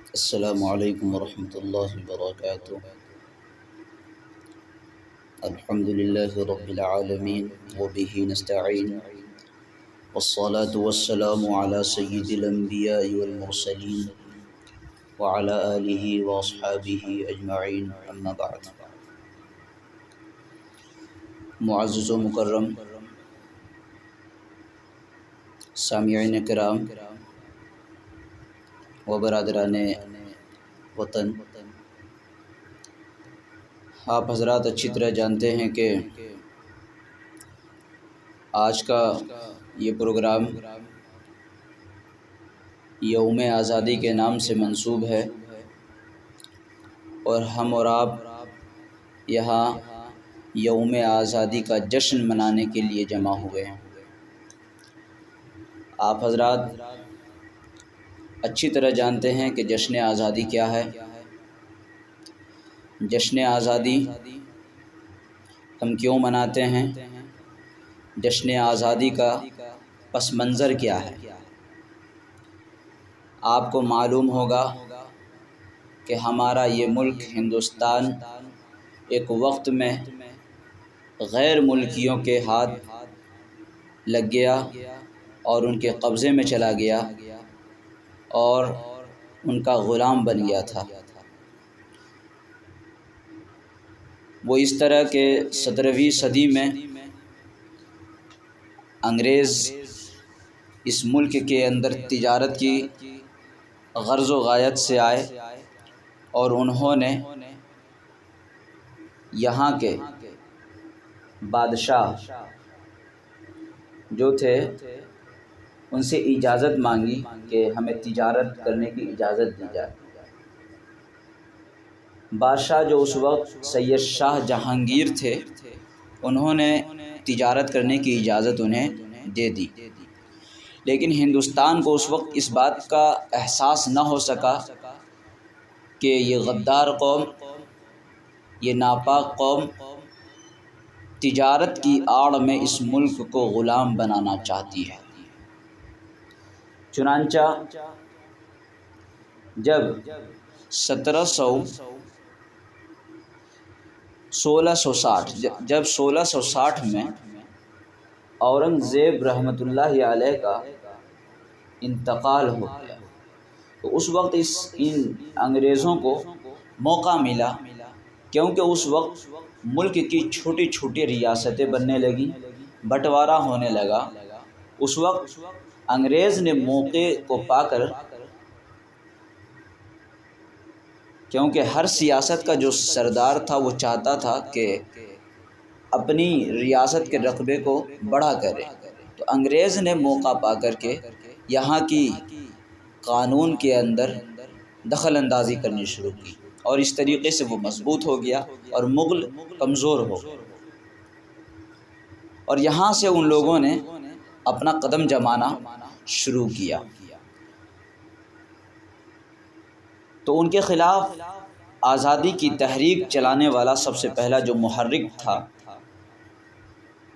السلام علیکم ورحمۃ اللہ وبرکاتہ۔ الحمد للہ رب العالمین وبہ نستعین والصلاة والسلام علی سید الانبیاء والمرسلین وعلی آلہ واصحابہ اجمعین، اما بعد۔ معزز و مکرم سامعین کرام و برادران وطن، آپ حضرات اچھی طرح جانتے ہیں کہ آج کا یہ پروگرام یوم آزادی کے نام سے منسوب ہے، اور ہم اور آپ یہاں یوم آزادی کا جشن منانے کے لیے جمع ہوئے ہیں۔ آپ حضرات اچھی طرح جانتے ہیں کہ جشن آزادی کیا ہے۔ جشن آزادی ہم کیوں مناتے ہیں؟ جشن آزادی کا پس منظر کیا ہے؟ آپ کو معلوم ہوگا کہ ہمارا یہ ملک ہندوستان ایک وقت میں غیر ملکیوں کے ہاتھ لگ گیا اور ان کے قبضے میں چلا گیا اور ان کا غلام بن گیا تھا۔ وہ اس طرح کہ 17ویں صدی میں انگریز اس ملک کے اندر تجارت کی غرض و غایت سے آئے، اور انہوں نے یہاں کے بادشاہ جو تھے ان سے اجازت مانگی کہ ہمیں تجارت کرنے کی اجازت دی جائے۔ بادشاہ جو اس وقت سید شاہ جہانگیر تھے، انہوں نے تجارت کرنے کی اجازت انہیں دے دی، لیکن ہندوستان کو اس وقت اس بات کا احساس نہ ہو سکا کہ یہ غدار قوم، یہ ناپاک قوم تجارت کی آڑ میں اس ملک کو غلام بنانا چاہتی ہے۔ چنانچہ جب 1660 میں اورنگزیب رحمۃ اللہ علیہ کا انتقال ہو گیا، تو اس وقت ان انگریزوں کو موقع ملا، کیونکہ اس وقت ملک کی چھوٹی چھوٹی ریاستیں بننے لگیں، بٹوارہ ہونے لگا۔ اس وقت انگریز نے موقع کو پا کر، کیونکہ ہر سیاست کا جو سردار تھا وہ چاہتا تھا کہ اپنی ریاست کے رقبے کو بڑھا کرے، تو انگریز نے موقع پا کر کے یہاں کی قانون کے اندر دخل اندازی کرنی شروع کی، اور اس طریقے سے وہ مضبوط ہو گیا اور مغل کمزور ہو گئے، اور یہاں سے ان لوگوں نے اپنا قدم جمانا شروع کیا۔ تو ان کے خلاف آزادی کی تحریک چلانے والا سب سے پہلا جو محرک تھا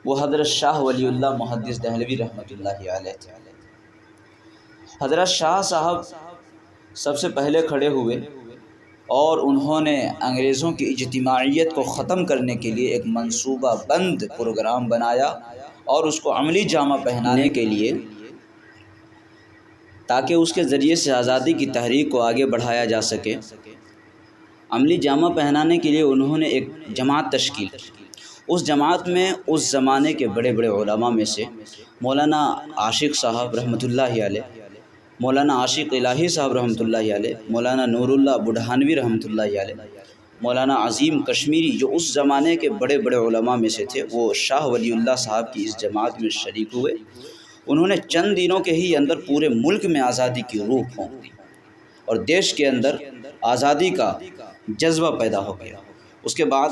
وہ حضرت شاہ ولی اللہ محدث دہلوی رحمۃ اللہ علیہ تھے۔ حضرت شاہ صاحب سب سے پہلے کھڑے ہوئے اور انہوں نے انگریزوں کی اجتماعیت کو ختم کرنے کے لیے ایک منصوبہ بند پروگرام بنایا، اور اس کو عملی جامہ پہنانے کے لیے، تاکہ اس کے ذریعے سے آزادی کی تحریک کو آگے بڑھایا جا سکے، عملی جامہ پہنانے کے لیے انہوں نے ایک جماعت تشکیل کی۔ اس جماعت میں اس زمانے کے بڑے بڑے علماء میں سے مولانا عاشق صاحب رحمۃ اللہ علیہ، مولانا عاشق الہی صاحب رحمۃ اللہ علیہ، مولانا نور اللہ بڑھانوی رحمۃ اللہ علیہ، مولانا عظیم کشمیری، جو اس زمانے کے بڑے بڑے علماء میں سے تھے، وہ شاہ ولی اللہ صاحب کی اس جماعت میں شریک ہوئے۔ انہوں نے چند دنوں کے ہی اندر پورے ملک میں آزادی کی روح پھونک دی، اور دیش کے اندر آزادی کا جذبہ پیدا ہو گیا۔ اس کے بعد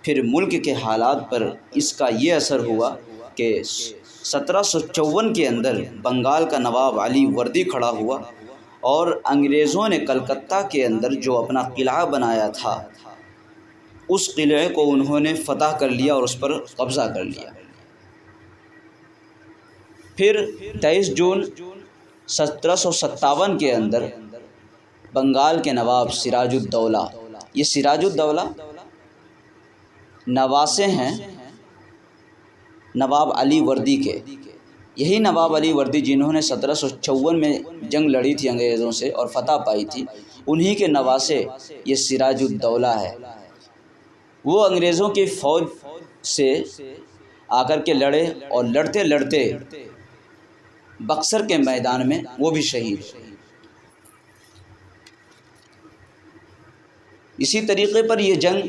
پھر ملک کے حالات پر اس کا یہ اثر ہوا کہ 1754 کے اندر بنگال کا نواب علی وردی کھڑا ہوا، اور انگریزوں نے کلکتہ کے اندر جو اپنا قلعہ بنایا تھا، اس قلعے کو انہوں نے فتح کر لیا اور اس پر قبضہ کر لیا۔ پھر 23 جون 1757 کے اندر بنگال کے نواب سراج الدولہ، یہ سراج الدولہ نواسے ہیں نواب علی وردی کے، یہی نواب علی وردی جنہوں نے 1754 میں جنگ لڑی تھی انگریزوں سے اور فتح پائی تھی، انہی کے نواسے یہ سراج الدولہ ہے۔ وہ انگریزوں کی فوج سے آ کر کے لڑے اور لڑتے لڑتے بکسر کے میدان میں وہ بھی شہید ہوئے۔ اسی طریقے پر یہ جنگ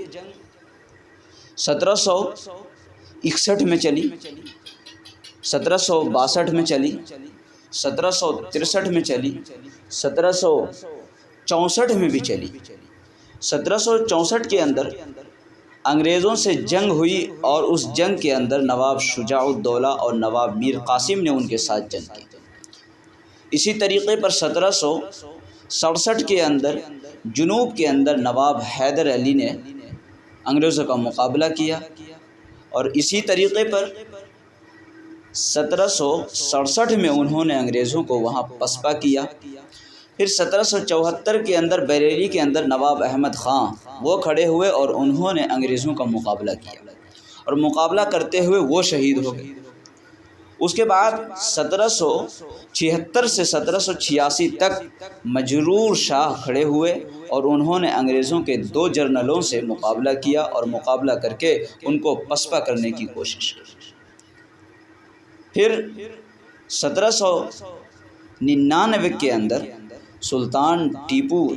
1761 میں چلی، 1762 میں چلی، 1763 میں چلی، 1764 میں بھی چلی۔ 1764 کے اندر انگریزوں سے جنگ ہوئی اور اس جنگ کے اندر نواب شجاع الدولہ اور نواب میر قاسم نے ان کے ساتھ جنگ کی۔ اسی طریقے پر 1767 کے اندر جنوب کے اندر نواب حیدر علی نے انگریزوں کا مقابلہ کیا، اور اسی طریقے پر 1767 میں انہوں نے انگریزوں کو وہاں پسپا کیا۔ پھر 1774 کے اندر بریلی کے اندر نواب احمد خان وہ کھڑے ہوئے اور انہوں نے انگریزوں کا مقابلہ کیا، اور مقابلہ کرتے ہوئے وہ شہید ہو گئے۔ اس کے بعد 1776 سے 1786 تک مجرور شاہ کھڑے ہوئے اور انہوں نے انگریزوں کے 2 جرنلوں سے مقابلہ کیا اور مقابلہ کر کے ان کو پسپا کرنے کی کوشش کی۔ پھر 1799 کے اندر سلطان ٹیپو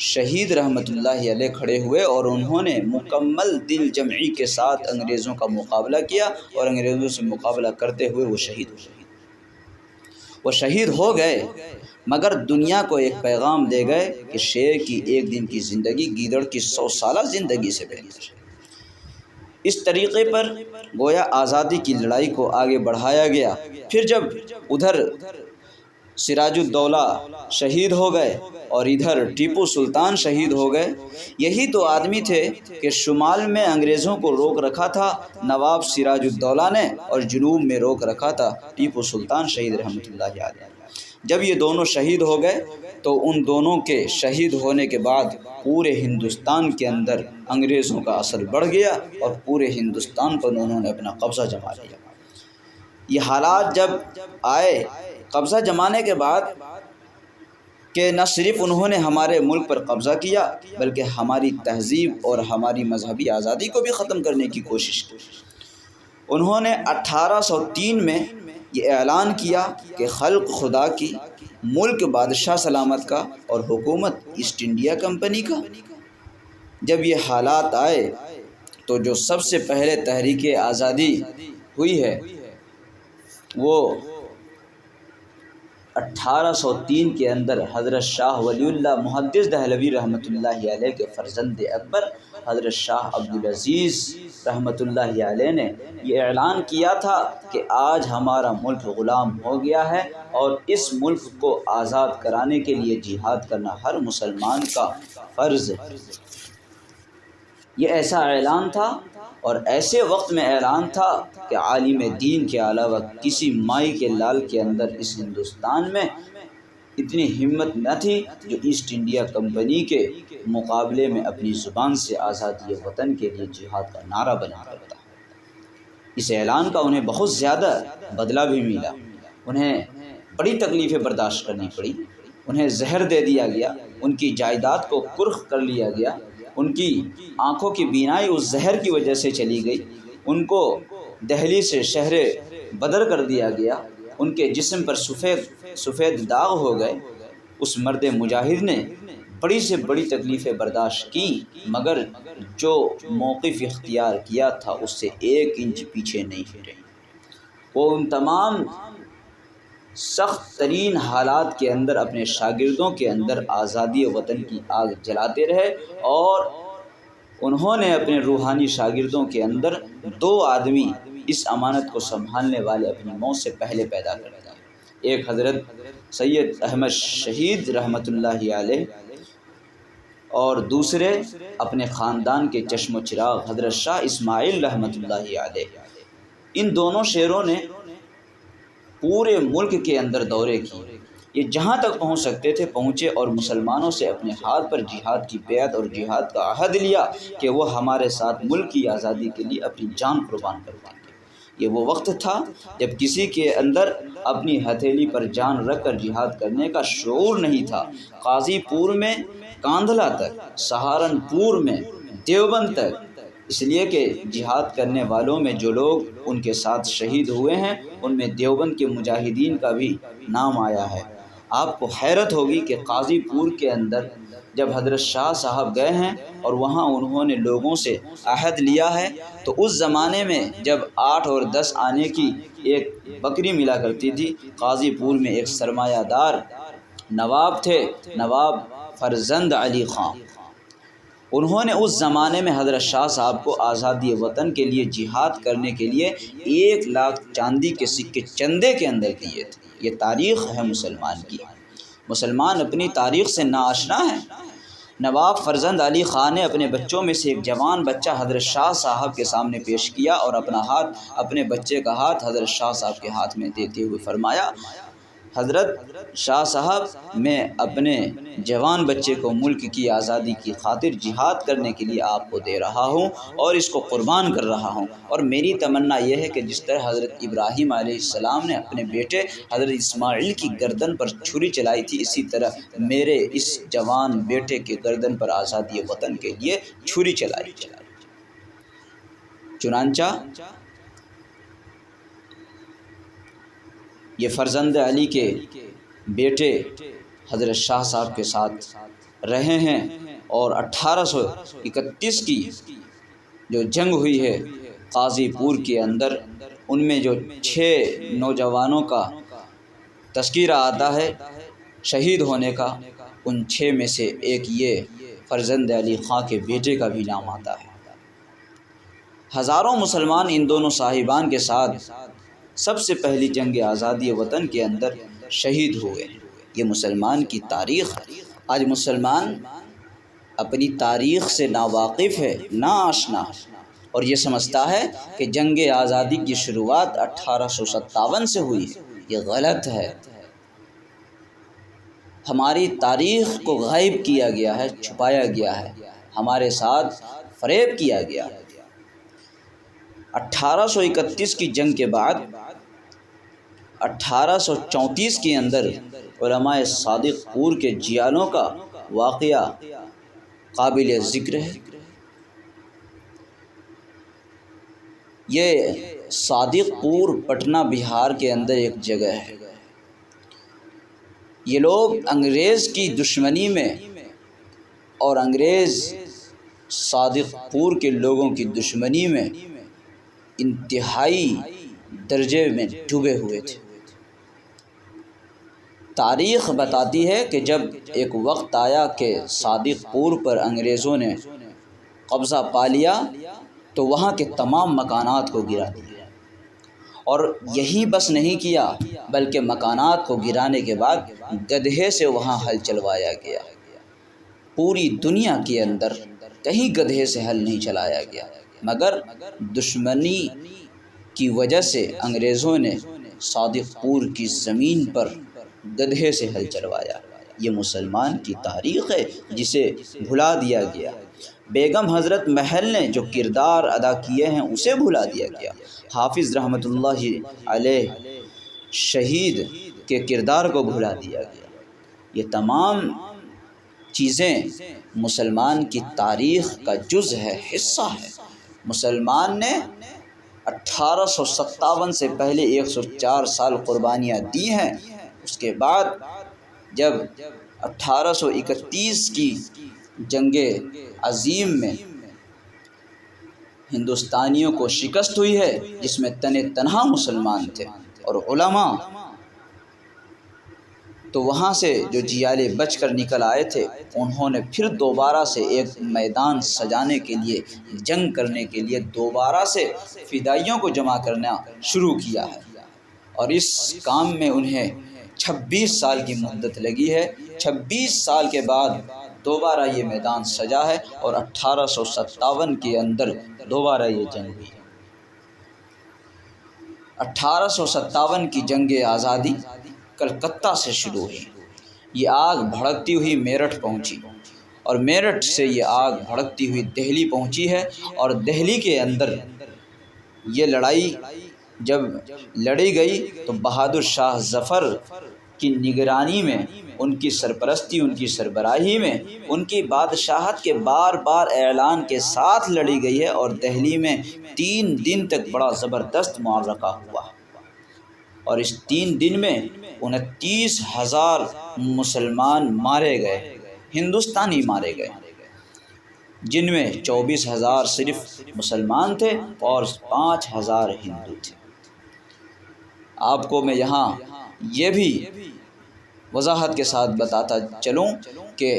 شہید رحمۃ اللہ علیہ کھڑے ہوئے اور انہوں نے مکمل دل جمعی کے ساتھ انگریزوں کا مقابلہ کیا، اور انگریزوں سے مقابلہ کرتے ہوئے وہ شہید ہوئے۔ وہ شہید ہو گئے مگر دنیا کو ایک پیغام دے گئے کہ شیر کی ایک دن کی زندگی گیدڑ کی 100 سالہ زندگی سے بہتر ہے۔ اس طریقے پر گویا آزادی کی لڑائی کو آگے بڑھایا گیا۔ پھر جب ادھر سراج الدولہ شہید ہو گئے اور ادھر ٹیپو سلطان شہید ہو گئے، یہی تو آدمی تھے کہ شمال میں انگریزوں کو روک رکھا تھا نواب سراج الدولہ نے، اور جنوب میں روک رکھا تھا ٹیپو سلطان شہید رحمۃ اللہ علیہ۔ جب یہ دونوں شہید ہو گئے تو ان دونوں کے شہید ہونے کے بعد پورے ہندوستان کے اندر انگریزوں کا اثر بڑھ گیا اور پورے ہندوستان پر انہوں نے اپنا قبضہ جما لیا۔ یہ حالات جب آئے قبضہ جمانے کے بعد کہ نہ صرف انہوں نے ہمارے ملک پر قبضہ کیا بلکہ ہماری تہذیب اور ہماری مذہبی آزادی کو بھی ختم کرنے کی کوشش کی۔ انہوں نے 1803 میں یہ اعلان کیا کہ خلق خدا کی، ملک بادشاہ سلامت کا اور حکومت ایسٹ انڈیا کمپنی کا۔ جب یہ حالات آئے تو جو سب سے پہلے تحریک آزادی ہوئی ہے وہ 1803 کے اندر حضرت شاہ ولی اللہ محدث دہلوی رحمۃ اللہ علیہ کے فرزند اکبر حضرت شاہ عبدالعزیز رحمۃ اللہ علیہ نے یہ اعلان کیا تھا کہ آج ہمارا ملک غلام ہو گیا ہے اور اس ملک کو آزاد کرانے کے لیے جہاد کرنا ہر مسلمان کا فرض ہے۔ یہ ایسا اعلان تھا اور ایسے وقت میں اعلان تھا کہ عالم دین کے علاوہ کسی مائی کے لال کے اندر اس ہندوستان میں اتنی ہمت نہ تھی جو ایسٹ انڈیا کمپنی کے مقابلے میں اپنی زبان سے آزادی وطن کے لیے جہاد کا نعرہ بنا کرتا۔ اس اعلان کا انہیں بہت زیادہ بدلہ بھی ملا، انہیں بڑی تکلیفیں برداشت کرنی پڑی، انہیں زہر دے دیا گیا، ان کی جائیداد کو کرخ کر لیا گیا، ان کی آنکھوں کی بینائی اس زہر کی وجہ سے چلی گئی، ان کو دہلی سے شہر بدر کر دیا گیا، ان کے جسم پر سفید داغ ہو گئے۔ اس مرد مجاہد نے بڑی سے بڑی تکلیفیں برداشت کی مگر جو موقف اختیار کیا تھا اس سے 1 انچ پیچھے نہیں ہٹے۔ وہ ان تمام سخت ترین حالات کے اندر اپنے شاگردوں کے اندر آزادی وطن کی آگ جلاتے رہے، اور انہوں نے اپنے روحانی شاگردوں کے اندر 2 آدمی اس امانت کو سنبھالنے والے اپنی موت سے پہلے پیدا کر دیا۔ ایک حضرت سید احمد شہید رحمۃ اللہ علیہ اور دوسرے اپنے خاندان کے چشم و چراغ حضرت شاہ اسماعیل رحمۃ اللہ علیہ۔ ان دونوں شیروں نے پورے ملک کے اندر دورے کیے یہ جہاں تک پہنچ سکتے تھے پہنچے، اور مسلمانوں سے اپنے ہاتھ پر جہاد کی بیعت اور جہاد کا عہد لیا کہ وہ ہمارے ساتھ ملک کی آزادی کے لیے اپنی جان قربان کر دیں گے۔ یہ وہ وقت تھا جب کسی کے اندر اپنی ہتھیلی پر جان رکھ کر جہاد کرنے کا شعور نہیں تھا۔ قاضی پور میں کاندھلہ تک، سہارنپور میں دیوبند تک، اس لیے کہ جہاد کرنے والوں میں جو لوگ ان کے ساتھ شہید ہوئے ہیں ان میں دیوبند کے مجاہدین کا بھی نام آیا ہے۔ آپ کو حیرت ہوگی کہ قاضی پور کے اندر جب حضرت شاہ صاحب گئے ہیں اور وہاں انہوں نے لوگوں سے عہد لیا ہے، تو اس زمانے میں جب 8 اور 10 آنے کی ایک بکری ملا کرتی تھی، قاضی پور میں ایک سرمایہ دار نواب تھے، نواب فرزند علی خان۔ انہوں نے اس زمانے میں حضرت شاہ صاحب کو آزادی وطن کے لیے جہاد کرنے کے لیے 1 لاکھ چاندی کے سکے چندے کے اندر دیے تھے۔ یہ تاریخ ہے مسلمان کی۔ مسلمان اپنی تاریخ سے ناآشنا ہیں۔ نواب فرزند علی خان نے اپنے بچوں میں سے ایک جوان بچہ حضرت شاہ صاحب کے سامنے پیش کیا اور اپنے بچے کا ہاتھ حضرت شاہ صاحب کے ہاتھ میں دیتے ہوئے فرمایا، حضرت شاہ صاحب، میں اپنے جوان بچے کو ملک کی آزادی کی خاطر جہاد کرنے کے لیے آپ کو دے رہا ہوں اور اس کو قربان کر رہا ہوں، اور میری تمنا یہ ہے کہ جس طرح حضرت ابراہیم علیہ السلام نے اپنے بیٹے حضرت اسماعیل کی گردن پر چھری چلائی تھی، اسی طرح میرے اس جوان بیٹے کے گردن پر آزادی وطن کے لیے چھری چلائی جائے۔ چنانچہ یہ فرزند علی کے بیٹے حضرت شاہ صاحب کے ساتھ رہے ہیں، اور 1831 کی جو جنگ ہوئی ہے قاضی پور کے اندر، ان میں جو 6 نوجوانوں کا تذکرہ آتا ہے شہید ہونے کا، ان 6 میں سے ایک یہ فرزند علی خان کے بیٹے کا بھی نام آتا ہے۔ ہزاروں مسلمان ان دونوں صاحبان کے ساتھ سب سے پہلی جنگ آزادی وطن کے اندر شہید ہوئے۔ یہ مسلمان کی تاریخ ہے۔ آج مسلمان اپنی تاریخ سے ناواقف ہے، ناآشنا، اور یہ سمجھتا ہے کہ جنگ آزادی کی شروعات 1857 سے ہوئی ہے۔ یہ غلط ہے۔ ہماری تاریخ کو غائب کیا گیا ہے، چھپایا گیا ہے، ہمارے ساتھ فریب کیا گیا ہے۔ 1831 کی جنگ کے بعد 1834 کے اندر علماء صادق پور کے جیالوں کا واقعہ قابل ذکر ہے۔ یہ صادق پور پٹنہ بہار کے اندر ایک جگہ ہے۔ یہ لوگ انگریز کی دشمنی میں اور انگریز صادق پور کے لوگوں کی دشمنی میں انتہائی درجے میں ڈوبے ہوئے تھے۔ تاریخ بتاتی ہے کہ جب ایک وقت آیا کہ صادق پور پر انگریزوں نے قبضہ پا لیا تو وہاں کے تمام مکانات کو گرا دیا، اور یہی بس نہیں کیا بلکہ مکانات کو گرانے کے بعد گدھے سے وہاں ہل چلوایا گیا۔ پوری دنیا کے اندر کہیں گدھے سے ہل نہیں چلایا گیا، مگر دشمنی کی وجہ سے انگریزوں نے صادق پور کی زمین پر گدھے سے ہل چلوایا۔ یہ مسلمان کی تاریخ ہے جسے بھلا دیا گیا۔ بیگم حضرت محل نے جو کردار ادا کیے ہیں اسے بھلا دیا گیا۔ حافظ رحمۃ اللہ علیہ شہید کے کردار کو بھلا دیا گیا۔ یہ تمام چیزیں مسلمان کی تاریخ کا جز ہے، حصہ ہے۔ مسلمان نے 1857 سے پہلے 104 سال قربانیاں دی ہیں۔ اس کے بعد جب 1831 کی جنگ عظیم میں ہندوستانیوں کو شکست ہوئی ہے، جس میں تنہا مسلمان تھے اور علماء، تو وہاں سے جو جیالے بچ کر نکل آئے تھے انہوں نے پھر دوبارہ سے ایک میدان سجانے کے لیے، جنگ کرنے کے لیے دوبارہ سے فدائیوں کو جمع کرنا شروع کیا ہے، اور اس کام میں انہیں 26 سال کی مدت لگی ہے۔ 26 سال کے بعد دوبارہ یہ میدان سجا ہے، اور 1857 کے اندر دوبارہ یہ جنگ ہوئی۔ 1857 کی جنگ آزادی کلکتہ سے شروع ہوئی، یہ آگ بھڑکتی ہوئی میرٹھ پہنچی، اور میرٹھ سے یہ آگ بھڑکتی ہوئی دہلی پہنچی ہے، اور دہلی کے اندر یہ لڑائی جب لڑی گئی تو بہادر شاہ ظفر کی نگرانی میں، ان کی سرپرستی، ان کی سربراہی میں، ان کی بادشاہت کے بار بار اعلان کے ساتھ لڑی گئی ہے، اور دہلی میں 3 دن تک بڑا زبردست معرکہ ہوا، اور اس 3 دن میں 29,000 مسلمان مارے گئے، ہندوستانی مارے گئے، جن میں 24,000 صرف مسلمان تھے اور 5,000 ہندو تھے۔ آپ کو میں یہاں یہ بھی وضاحت کے ساتھ بتاتا چلوں کہ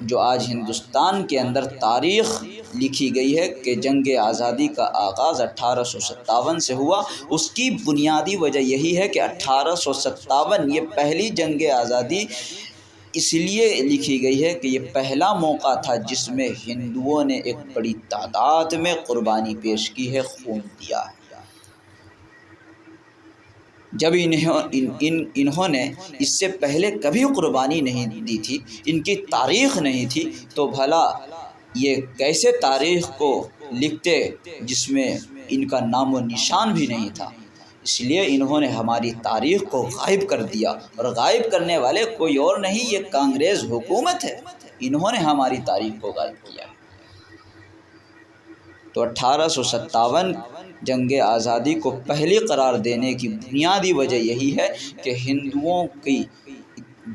جو آج ہندوستان کے اندر تاریخ لکھی گئی ہے کہ جنگ آزادی کا آغاز 1857 سے ہوا، اس کی بنیادی وجہ یہی ہے کہ 1857 یہ پہلی جنگ آزادی اس لیے لکھی گئی ہے کہ یہ پہلا موقع تھا جس میں ہندوؤں نے ایک بڑی تعداد میں قربانی پیش کی ہے، خون دیا ہے۔ جب انہوں نے اس سے پہلے کبھی قربانی نہیں دی تھی، ان کی تاریخ نہیں تھی، تو بھلا یہ کیسے تاریخ کو لکھتے جس میں ان کا نام و نشان بھی نہیں تھا؟ اس لیے انہوں نے ہماری تاریخ کو غائب کر دیا، اور غائب کرنے والے کوئی اور نہیں، یہ کانگریس حکومت ہے، انہوں نے ہماری تاریخ کو غائب کیا۔ تو 1857 جنگ آزادی کو پہلی قرار دینے کی بنیادی وجہ یہی ہے کہ ہندوؤں کی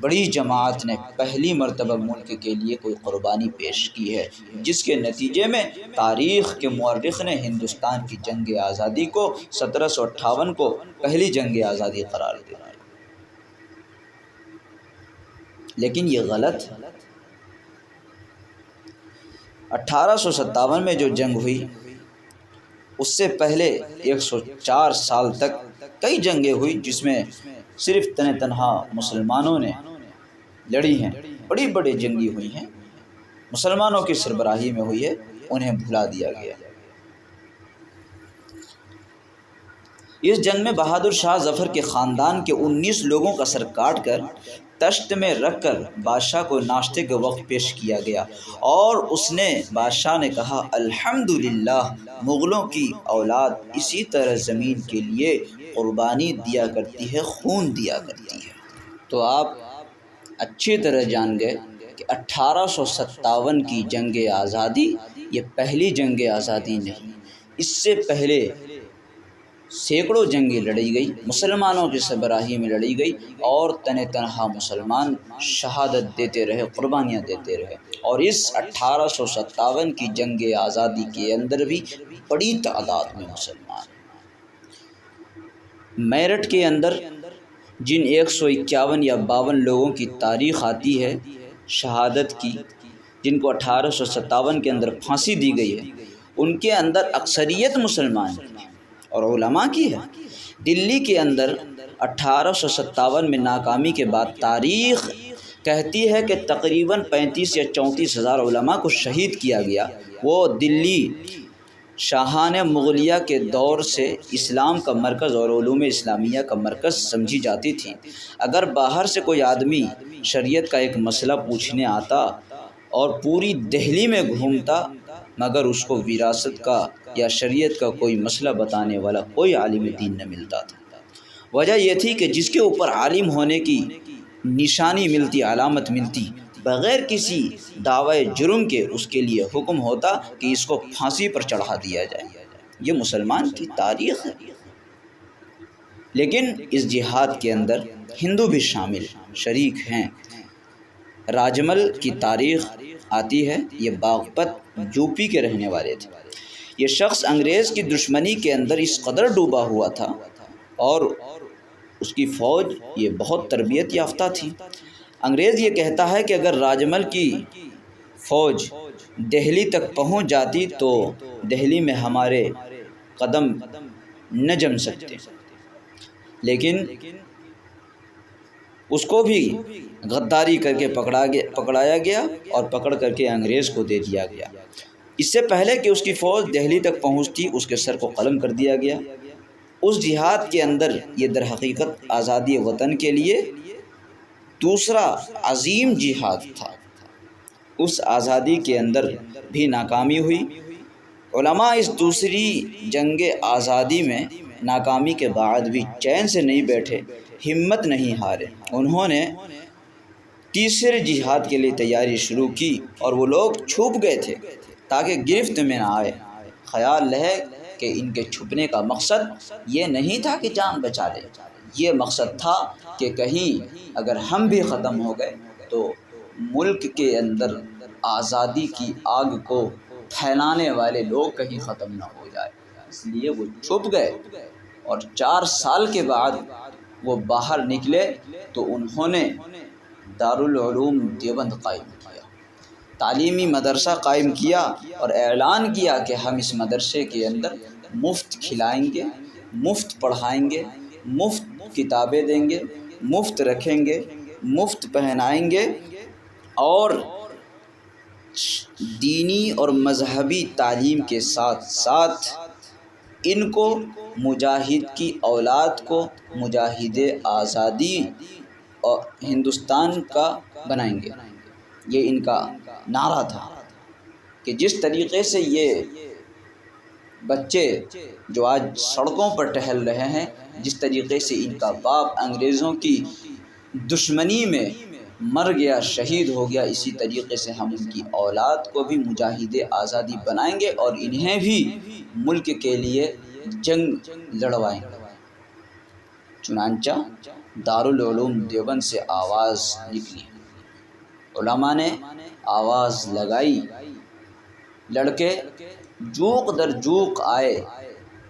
بڑی جماعت نے پہلی مرتبہ ملک کے لیے کوئی قربانی پیش کی ہے، جس کے نتیجے میں تاریخ کے مورخ نے ہندوستان کی جنگ آزادی کو 1758 کو پہلی جنگ آزادی قرار دیا۔ لیکن یہ غلط ہے۔ 1857 میں جو جنگ ہوئی، اس سے پہلے 104 سال تک کئی جنگیں ہوئی جس میں صرف تنہا مسلمانوں نے لڑی ہیں، بڑی بڑی جنگیں ہوئی ہیں، مسلمانوں کی سربراہی میں ہوئی ہے، انہیں بھلا دیا گیا۔ اس جنگ میں بہادر شاہ ظفر کے خاندان کے 19 لوگوں کا سر کاٹ کر تشت میں رکھ کر بادشاہ کو ناشتے کے وقت پیش کیا گیا، اور بادشاہ نے کہا، الحمدللہ، مغلوں کی اولاد اسی طرح زمین کے لیے قربانی دیا کرتی ہے، خون دیا کرتی ہے۔ تو آپ اچھی طرح جان گئے کہ 1857 کی جنگ آزادی یہ پہلی جنگ آزادی نہیں، اس سے پہلے سینکڑوں جنگیں لڑی گئی، مسلمانوں کی سربراہی میں لڑی گئی، اور تنہا مسلمان شہادت دیتے رہے، قربانیاں دیتے رہے، اور اس 1857 کی جنگ آزادی کے اندر بھی بڑی تعداد میں مسلمان۔ میرٹھ کے اندر جن 151 یا 52 لوگوں کی تاریخ آتی ہے شہادت کی، جن کو 1857 کے اندر پھانسی دی گئی ہے، ان کے اندر اکثریت مسلمان ہیں اور علماء کی ہے۔ دلی کے اندر 1857 میں ناکامی کے بعد تاریخ کہتی ہے کہ تقریباً 35 یا 34 ہزار علماء کو شہید کیا گیا۔ وہ دلی شاہان مغلیہ کے دور سے اسلام کا مرکز اور علوم اسلامیہ کا مرکز سمجھی جاتی تھی۔ اگر باہر سے کوئی آدمی شریعت کا ایک مسئلہ پوچھنے آتا اور پوری دہلی میں گھومتا، مگر اس کو وراثت کا یا شریعت کا کوئی مسئلہ بتانے والا کوئی عالم دین نہ ملتا تھا۔ وجہ یہ تھی کہ جس کے اوپر عالم ہونے کی نشانی ملتی، علامت ملتی، بغیر کسی دعوی جرم کے اس کے لیے حکم ہوتا کہ اس کو پھانسی پر چڑھا دیا جائے۔ یہ مسلمان کی تاریخ ہے۔ لیکن اس جہاد کے اندر ہندو بھی شامل شریک ہیں۔ راجمل کی تاریخ آتی ہے، یہ باغپت یوپی کے رہنے والے تھے۔ یہ شخص انگریز کی دشمنی کے اندر اس قدر ڈوبا ہوا تھا، اور اس کی فوج یہ بہت تربیت یافتہ تھی۔ انگریز یہ کہتا ہے کہ اگر راجمل کی فوج دہلی تک پہنچ جاتی تو دہلی میں ہمارے قدم نہ جم سکتے، لیکن اس کو بھی غداری کر کے پکڑایا گیا اور پکڑ کر کے انگریز کو دے دیا گیا۔ اس سے پہلے کہ اس کی فوج دہلی تک پہنچتی، اس کے سر کو قلم کر دیا گیا۔ اس جہاد کے اندر یہ در حقیقت آزادی وطن کے لیے دوسرا عظیم جہاد تھا، اس آزادی کے اندر بھی ناکامی ہوئی۔ علماء اس دوسری جنگ آزادی میں ناکامی کے بعد بھی چین سے نہیں بیٹھے، ہمت نہیں ہارے۔ انہوں نے تیسرے جہاد کے لیے تیاری شروع کی، اور وہ لوگ چھپ گئے تھے تاکہ گرفت میں نہ آئے۔ خیال رہے کہ ان کے چھپنے کا مقصد یہ نہیں تھا کہ جان بچا لے، یہ مقصد تھا کہ کہیں اگر ہم بھی ختم ہو گئے تو ملک کے اندر آزادی کی آگ کو پھیلانے والے لوگ کہیں ختم نہ ہو جائے۔ اس لیے وہ چھپ گئے، اور 4 سال کے بعد وہ باہر نکلے تو انہوں نے دارالعلوم دیوبند قائم کیا، تعلیمی مدرسہ قائم کیا، اور اعلان کیا کہ ہم اس مدرسے کے اندر مفت کھلائیں گے، مفت پڑھائیں گے، مفت کتابیں دیں گے، مفت رکھیں گے، مفت پہنائیں گے، اور دینی اور مذہبی تعلیم کے ساتھ ساتھ ان کو مجاہد کی اولاد کو مجاہد آزادی اور ہندوستان کا بنائیں گے۔ یہ ان کا نعرہ تھا کہ جس طریقے سے یہ بچے جو آج سڑکوں پر ٹہل رہے ہیں، جس طریقے سے ان کا باپ انگریزوں کی دشمنی میں مر گیا، شہید ہو گیا، اسی طریقے سے ہم ان کی اولاد کو بھی مجاہد آزادی بنائیں گے اور انہیں بھی ملک کے لیے جنگ لڑوائیں گے۔ چنانچہ دارالعلوم دیوبند سے آواز نکلی، علماء نے آواز لگائی، لڑکے جوق در جوق آئے،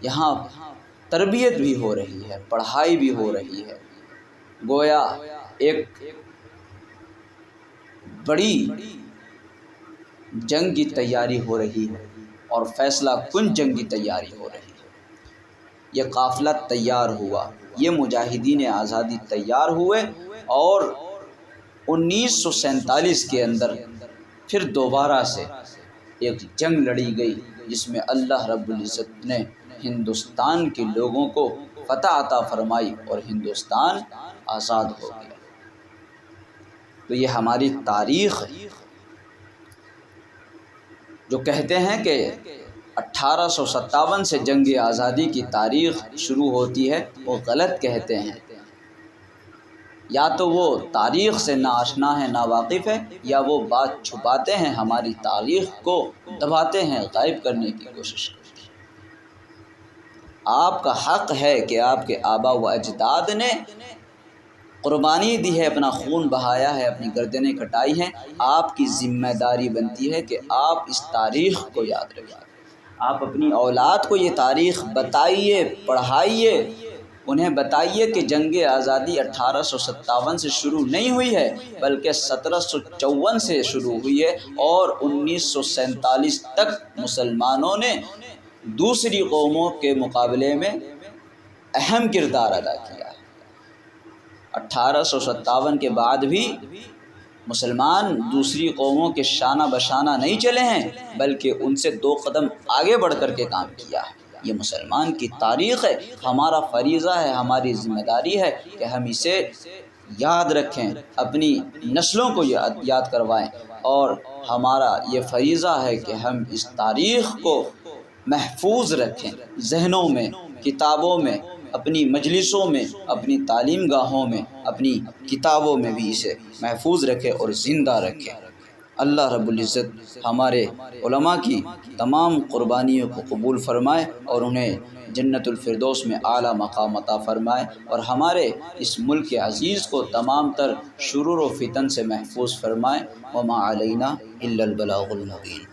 یہاں تربیت بھی ہو رہی ہے، پڑھائی بھی ہو رہی ہے، گویا ایک بڑی جنگ کی تیاری ہو رہی ہے، اور فیصلہ کن جنگ کی تیاری ہو رہی ہے۔ یہ قافلہ تیار ہوا، یہ مجاہدین آزادی تیار ہوئے، اور 1947 کے اندر پھر دوبارہ سے ایک جنگ لڑی گئی، جس میں اللہ رب العزت نے ہندوستان کے لوگوں کو فتح عطا فرمائی اور ہندوستان آزاد ہو گیا۔ تو یہ ہماری تاریخ ہے۔ جو کہتے ہیں کہ 1857 سے جنگ آزادی کی تاریخ شروع ہوتی ہے، وہ غلط کہتے ہیں۔ یا تو وہ تاریخ سے نا آشنا ہے، نا واقف ہے، یا وہ بات چھپاتے ہیں، ہماری تاریخ کو دباتے ہیں، غائب کرنے کی کوشش کرتے ہیں۔ آپ کا حق ہے کہ آپ کے آبا و اجداد نے قربانی دی ہے، اپنا خون بہایا ہے، اپنی گردنیں کٹائی ہیں، آپ کی ذمہ داری بنتی ہے کہ آپ اس تاریخ کو یاد رکھیں۔ آپ اپنی اولاد کو یہ تاریخ بتائیے، پڑھائیے، انہیں بتائیے کہ جنگ آزادی 1857 سے شروع نہیں ہوئی ہے، بلکہ 1754 سے شروع ہوئی ہے، اور 1947 تک مسلمانوں نے دوسری قوموں کے مقابلے میں اہم کردار ادا کیا ہے۔ 1857 کے بعد بھی مسلمان دوسری قوموں کے شانہ بشانہ نہیں چلے ہیں، بلکہ ان سے 2 قدم آگے بڑھ کر کے کام کیا ہے۔ یہ مسلمان کی تاریخ ہے، ہمارا فریضہ ہے، ہماری ذمہ داری ہے کہ ہم اسے یاد رکھیں، اپنی نسلوں کو یاد کروائیں، اور ہمارا یہ فریضہ ہے کہ ہم اس تاریخ کو محفوظ رکھیں، ذہنوں میں، کتابوں میں، اپنی مجلسوں میں، اپنی تعلیم گاہوں میں، اپنی کتابوں میں بھی اسے محفوظ رکھیں اور زندہ رکھیں۔ اللہ رب العزت ہمارے علماء کی تمام قربانیوں کو قبول فرمائے، اور انہیں جنت الفردوس میں اعلیٰ مقام عطا فرمائے، اور ہمارے اس ملک عزیز کو تمام تر شرور و فتن سے محفوظ فرمائے۔ وما علینا الا البلاغ المبین۔